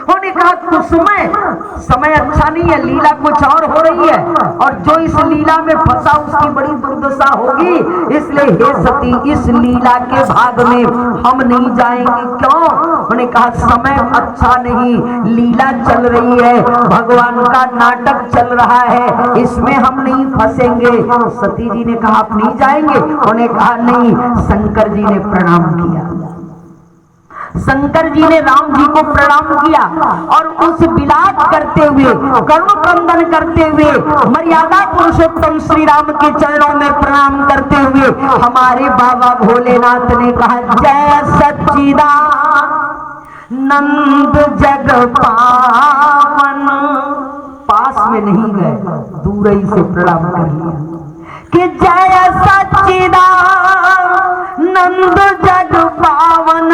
उन्होंने कहा कुछ समय अच्छा नहीं है, लीला कुछ और हो रही है, और जो इस लीला में फंसा उसकी बड़ी दुर्दशा होगी। इसलिए हे सती, इस लीला के भाग में हम नहीं जाएंगे। क्यों? उन्होंने कहा समय अच्छा नहीं, लीला चल रही है, भगवान का नाटक चल रहा है, इसमें हम नहीं फंसेंगे। सती जी ने कहा आप नहीं जाएंगे? उन्होंने कहा नहीं। शंकर जी ने प्रणाम किया, शंकर जी ने राम जी को प्रणाम किया और उस विलाप करते हुए, करुण करते हुए, मर्यादा पुरुषोत्तम श्री राम के चरणों में प्रणाम करते हुए हमारे बाबा भोलेनाथ ने कहा जय सच्चिदानंद जग पावन। पास में नहीं गए, दूर ही से प्रणाम कर लिया कि जय सच्चिदानंद जग पावन,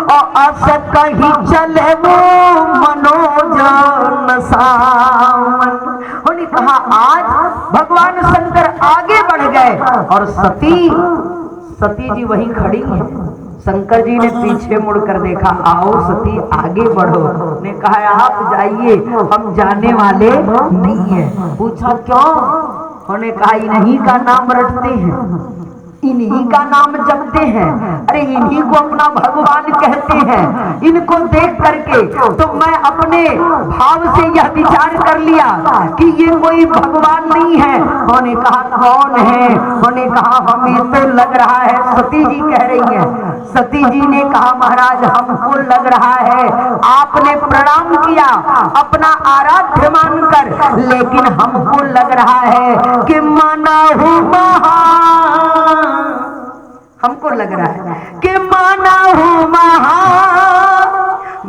और अस कहीं चले वो मनोजन सावन। उन्होंने कहा आज भगवान शंकर आगे बढ़ गए और सती जी वहीं खड़ी है। शंकर जी ने पीछे मुड़कर देखा, आओ सती आगे बढ़ो। ने कहा आप जाइए, हम जाने वाले नहीं है। पूछा क्यों? उन्होंने कहा इन्हीं का नाम रटते हैं, इन्हीं का नाम जपते हैं, अरे इन्हीं को अपना भगवान कहते हैं। इनको देख करके तो मैं अपने भाव से यह विचार कर लिया कि ये कोई भगवान नहीं है। उन्होंने कहा कौन है? उन्होंने कहा हमें तो लग रहा है, सती जी कह रही है। सती जी ने कहा महाराज हमको लग रहा है आपने प्रणाम किया अपना आराध्य मानकर, लेकिन हमको लग रहा है कि माना हूं हमको लग रहा है कि माना हूं महा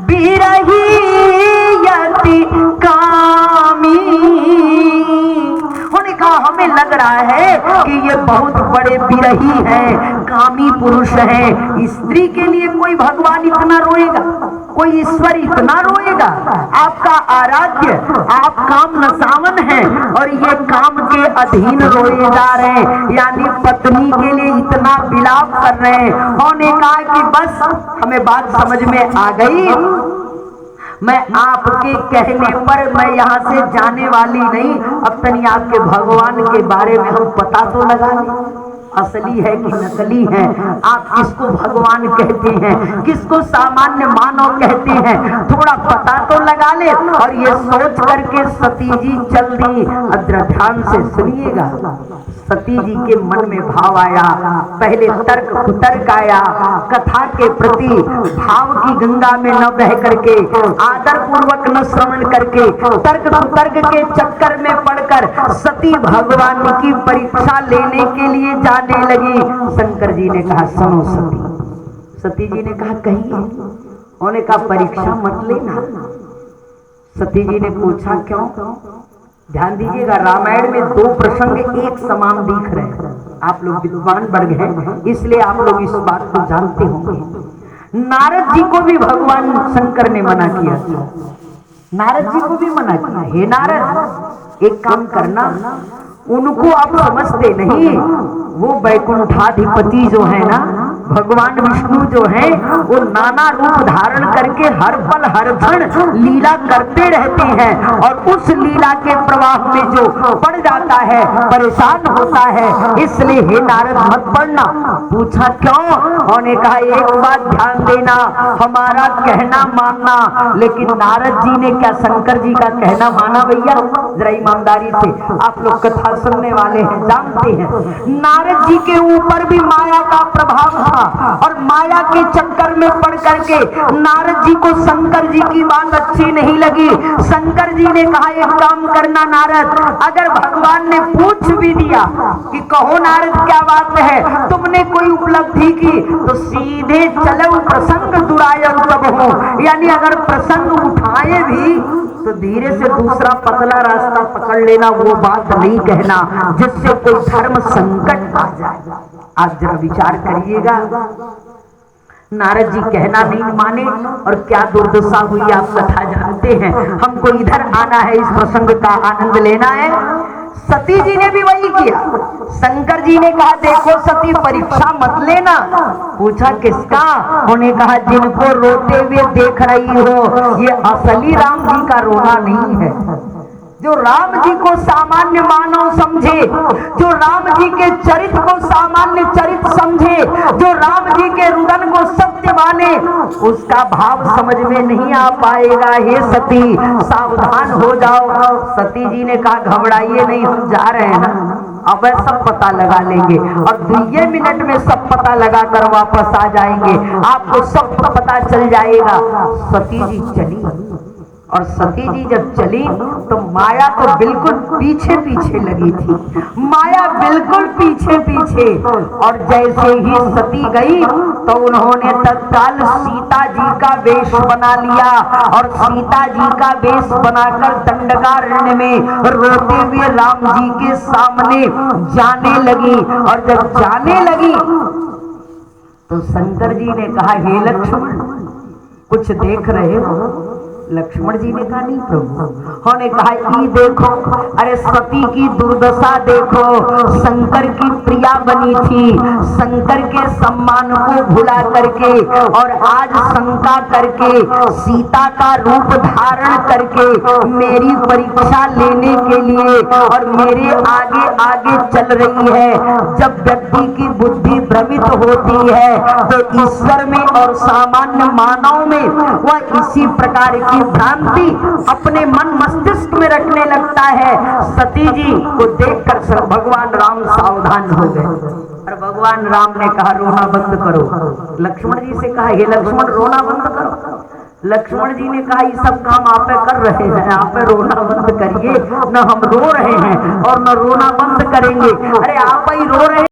बिरही यति कामी। उन्होंने कहा हमें लग रहा है कि ये बहुत बड़े बिरही हैं, कामी पुरुष हैं। स्त्री के लिए कोई भगवान इतना रोएगा, कोई ईश्वर इतना रोएगा? आपका आराध्य, आप काम नसावन हैं और ये काम के अधीन रोए जा रहे हैं, यानी पत्नी के लिए इतना विलाप कर रहे हैं। उन्होंने कहा कि बस हमें बात समझ में आ गई, मैं आपके कहने पर मैं यहाँ से जाने वाली नहीं। अब तनी आपके भगवान के बारे में हम पता तो लगा लें, असली है कि नकली है, आप किसको भगवान कहते हैं, किसको सामान्य मानव कहते हैं, थोड़ा पता तो लगा ले। और ये सोच करके सती जी चल दी। अद्र ध्यान से सुनिएगा, सती जी के मन में भाव आया, पहले तर्क कुतर्क आया, कथा के प्रति भाव की गंगा में न बह करके, आदर पूर्वक न श्रवण करके, तर्क कुतर्क के चक्कर में पड़कर सती भगवान की परीक्षा लेने के लिए जाने लगी। शंकर जी ने कहा सुनो सती। सती जी ने कहा कहिए। उन्होंने कहा परीक्षा मत लेना। सती जी ने पूछा क्यों? ध्यान दीजिएगा, रामायण में दो प्रसंग एक समान दिख रहे हैं। आप लोग विद्वान वर्ग हैं, इसलिए आप लोग इस बात को जानते होंगे। नारद जी को भी भगवान शंकर ने मना किया, नारद जी को भी मना किया, हे नारद एक काम करना, उनको आप समझते नहीं, वो वैकुंठाधिपति जो है ना, भगवान विष्णु जो है, वो नाना रूप धारण करके हर पल हर क्षण लीला करते रहते हैं, और उस लीला के प्रवाह में जो पड़ जाता है परेशान होता है। इसलिए हे नारद मत पढ़ना। पूछा क्यों? उन्होंने कहा एक बात ध्यान देना, हमारा कहना मानना। लेकिन नारद जी ने क्या शंकर जी का कहना माना? भैया जरा ईमानदारी से, आप लोग कथा सुनने वाले हैं, जानते हैं नारद जी के ऊपर भी माया का प्रभाव था, और माया के चक्कर में पड़ करके नारद जी को शंकर जी की बात अच्छी नहीं लगी। शंकर जी ने कहा एक काम करना नारद, अगर भगवान ने पूछ भी दिया कि कहो नारद क्या बात है, तुमने कोई उपलब्धि की, तो सीधे चलो प्रसंग दुराय तब हो, यानी अगर प्रसंग उठाए भी तो धीरे से दूसरा पतला रास्ता पकड़ लेना, वो बात नहीं कहना जिससे कोई धर्म संकट आ जाए। आप जरा विचार करिएगा, नारद जी कहना नहीं माने और क्या दुर्दशा हुई आप कथा जानते हैं। हमको इधर आना है, इस प्रसंग का आनंद लेना है। सती जी ने भी वही किया। शंकर जी ने कहा देखो सती परीक्षा मत लेना। पूछा किसका? उन्होंने कहा जिनको रोते हुए देख रही हो ये असली राम जी का रोना नहीं है। जो राम जी को सामान्य मानव समझे, जो राम जी के चरित्र को सामान्य चरित्र समझे, जो राम जी के रुदन को सत्य माने, उसका भाव समझ में नहीं आ पाएगा। हे सती सावधान हो जाओ। सती जी ने कहा घबराइए नहीं, हम जा रहे हैं ना, अब सब पता लगा लेंगे और 2 मिनट में सब पता लगा कर वापस आ जाएंगे, आपको सब पता चल जाएगा। सती जी चली और सती जी जब चली तो माया तो बिल्कुल पीछे पीछे लगी थी, माया बिल्कुल पीछे पीछे। और जैसे ही सती गई तो उन्होंने तत्काल सीता जी का वेश बना लिया और सीता जी का वेश बनाकर दंडकारण्य में रोते हुए राम जी के सामने जाने लगी। और जब जाने लगी तो शंकर जी ने कहा हे लक्ष्मण कुछ देख रहे हो? लक्ष्मण जी ने कहा नहीं प्रभु। उन्होंने कहा ई देखो, अरे सती की दुर्दशा देखो, शंकर की प्रिया बनी थी, शंकर के सम्मान को भुला करके और आज शंका करके सीता का रूप धारण करके मेरी परीक्षा लेने के लिए और मेरे आगे आगे चल रही है। जब व्यक्ति की बुद्धि भ्रमित होती है तो ईश्वर में और सामान्य मानव में वह इसी प्रकार की भ्रांति अपने मन मस्तिष्क में रखने लगता है। सती जी को देखकर भगवान राम सावधान हो गए और भगवान राम ने कहा रोना बंद करो। लक्ष्मण जी से कहा हे लक्ष्मण रोना बंद करो। लक्ष्मण जी ने कहा ये सब काम आप कर रहे हैं, आप रोना बंद करिए, न हम रो रहे हैं और न रोना बंद करेंगे। अरे आप ही रो रहे हैं।